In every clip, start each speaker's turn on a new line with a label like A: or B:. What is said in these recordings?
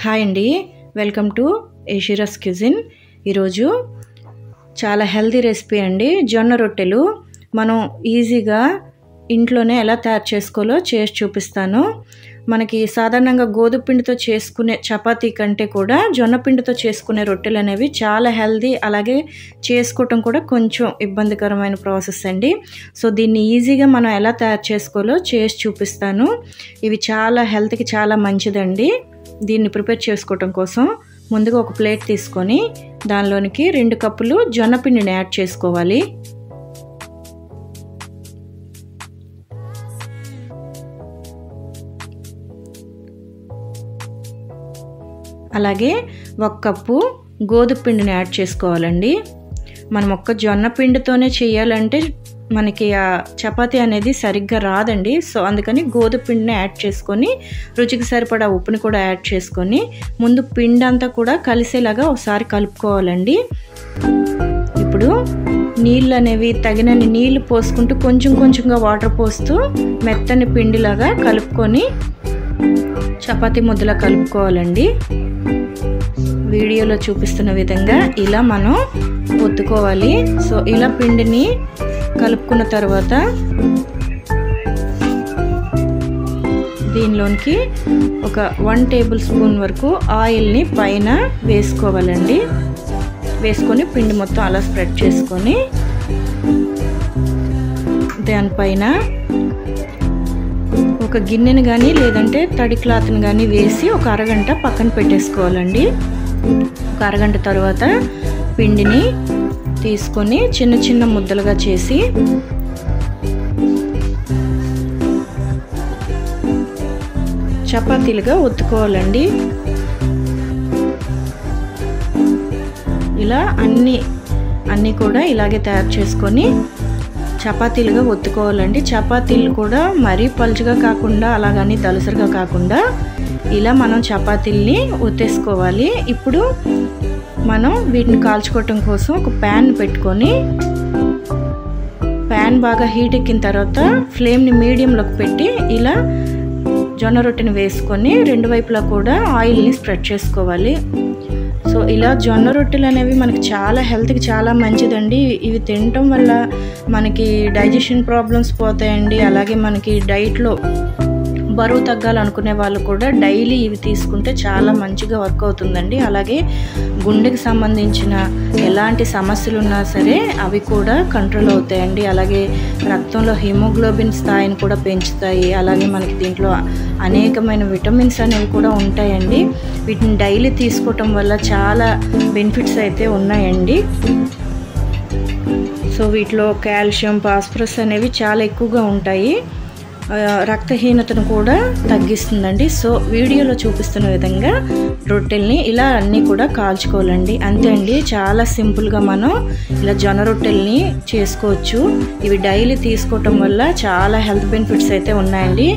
A: Hi అండి, welcome to ఏషిరాస్ cuisine. ఈరోజు చాలా హెల్తీ రెసిపీ అండి, జొన్న రొట్టెలు. మనం ఈజీగా ఇంట్లోనే ఎలా తయారు చేసుకోవాలో చేసి చూపిస్తాను. మనకి సాధారణంగా గోధుమ పిండితో చేసుకునే చపాతీ కంటే కూడా జొన్న పిండితో చేసుకునే రొట్టెలు అనేవి చాలా హెల్తీ, అలాగే చేసుకోవటం కూడా కొంచెం ఇబ్బందికరమైన ప్రాసెస్ అండి. సో దీన్ని ఈజీగా మనం ఎలా తయారు చేసుకోవాలో చేసి చూపిస్తాను. ఇవి చాలా హెల్త్కి చాలా మంచిదండి. దీన్ని ప్రిపేర్ చేసుకోవటం కోసం ముందుగా ఒక ప్లేట్ తీసుకొని దానిలోనికి 2 కప్పులు జొన్న పిండిని యాడ్ చేసుకోవాలి. అలాగే 1 కప్పు గోధుమ పిండిని యాడ్ చేసుకోవాలండి. మనం ఒక్క జొన్న పిండితోనే చేయాలంటే మనకి ఆ చపాతీ అనేది సరిగ్గా రాదండి. సో అందుకని గోధుమ పిండిని యాడ్ చేసుకొని రుచికి సరిపడా ఉప్పుని కూడా యాడ్ చేసుకొని ముందు పిండి అంతా కూడా కలిసేలాగా ఒకసారి కలుపుకోవాలండి. ఇప్పుడు నీళ్ళు అనేవి తగినన్ని నీళ్లు పోసుకుంటూ కొంచెం కొంచెంగా వాటర్ పోస్తూ మెత్తని పిండిలాగా కలుపుకొని చపాతీ ముద్దలా కలుపుకోవాలండి. వీడియోలో చూపిస్తున్న విధంగా ఇలా మనం ఒత్తుకోవాలి. సో ఇలా పిండిని కలుపుకున్న తర్వాత దీనిలోనికి ఒక 1 టేబుల్ స్పూన్ వరకు ఆయిల్ని పైన వేసుకోవాలండి. వేసుకొని పిండి మొత్తం అలా స్ప్రెడ్ చేసుకొని దానిపైన ఒక గిన్నెని కానీ లేదంటే తడి క్లాత్ని కానీ వేసి ఒక అరగంట పక్కన పెట్టేసుకోవాలండి. ఒక అరగంట తర్వాత పిండిని తీసుకొని చిన్న చిన్న ముద్దలుగా చేసి చపాతీలుగా ఒత్తుకోవాలండి. ఇలా అన్నీ కూడా ఇలాగే తయారు చేసుకొని చపాతీలుగా ఒత్తుకోవాలండి. చపాతీలు కూడా మరీ పలుచగా కాకుండా అలాగని దలసరిగా కాకుండా ఇలా మనం చపాతీల్ని ఒత్తేసుకోవాలి. ఇప్పుడు మనం వీటిని కాల్చుకోవటం కోసం ఒక ప్యాన్ పెట్టుకొని ప్యాన్ బాగా హీట్ ఎక్కిన తర్వాత ఫ్లేమ్ని మీడియంలోకి పెట్టి ఇలా జొన్న రొట్టెని వేసుకొని 2 వైపులా కూడా ఆయిల్ని స్ప్రెడ్ చేసుకోవాలి. సో ఇలా జొన్న రొట్టెలు అనేవి మనకి చాలా హెల్త్కి చాలా మంచిదండి. ఇవి తినటం వల్ల మనకి డైజెషన్ ప్రాబ్లమ్స్ పోతాయండి. అలాగే మనకి డైట్లో బరువు తగ్గాలనుకునే వాళ్ళు కూడా డైలీ ఇవి తీసుకుంటే చాలా మంచిగా వర్క్ అవుతుందండి. అలాగే గుండెకి సంబంధించిన ఎలాంటి సమస్యలు ఉన్నా సరే అవి కూడా కంట్రోల్ అవుతాయండి. అలాగే రక్తంలో హిమోగ్లోబిన్ స్థాయిని కూడా పెంచుతాయి. అలాగే మనకి దీంట్లో అనేకమైన విటమిన్స్ అనేవి కూడా ఉంటాయండి. వీటిని డైలీ తీసుకోవటం వల్ల చాలా బెనిఫిట్స్ అయితే ఉన్నాయండి. సో వీటిలో కాల్షియం, ఫాస్ఫరస్ అనేవి చాలా ఎక్కువగా ఉంటాయి. రక్తహీనతను కూడా తగ్గిస్తుందండి. సో వీడియోలో చూపిస్తున్న విధంగా రొట్టెల్ని ఇలా అన్నీ కూడా కాల్చుకోవాలండి. అంతే అండి, చాలా సింపుల్గా మనం ఇలా జొన్న రొట్టెల్ని చేసుకోవచ్చు. ఇవి డైలీ తీసుకోవటం వల్ల చాలా హెల్త్ బెనిఫిట్స్ అయితే ఉన్నాయండి.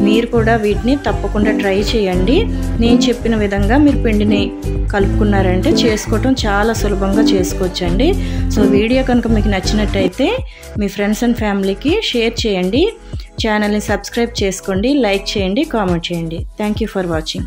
A: మీరు కూడా వీటిని తప్పకుండా ట్రై చేయండి. నేను చెప్పిన విధంగా మీరు పిండిని కలుపుకున్నారంటే చేసుకోవటం చాలా సులభంగా చేసుకోవచ్చండి. సో వీడియో కనుక మీకు నచ్చినట్టయితే మీ ఫ్రెండ్స్ అండ్ ఫ్యామిలీకి షేర్ చేయండి. ఛానల్ని సబ్స్క్రైబ్ చేసుకోండి, లైక్ చేయండి, కామెంట్ చేయండి. Thank you for watching.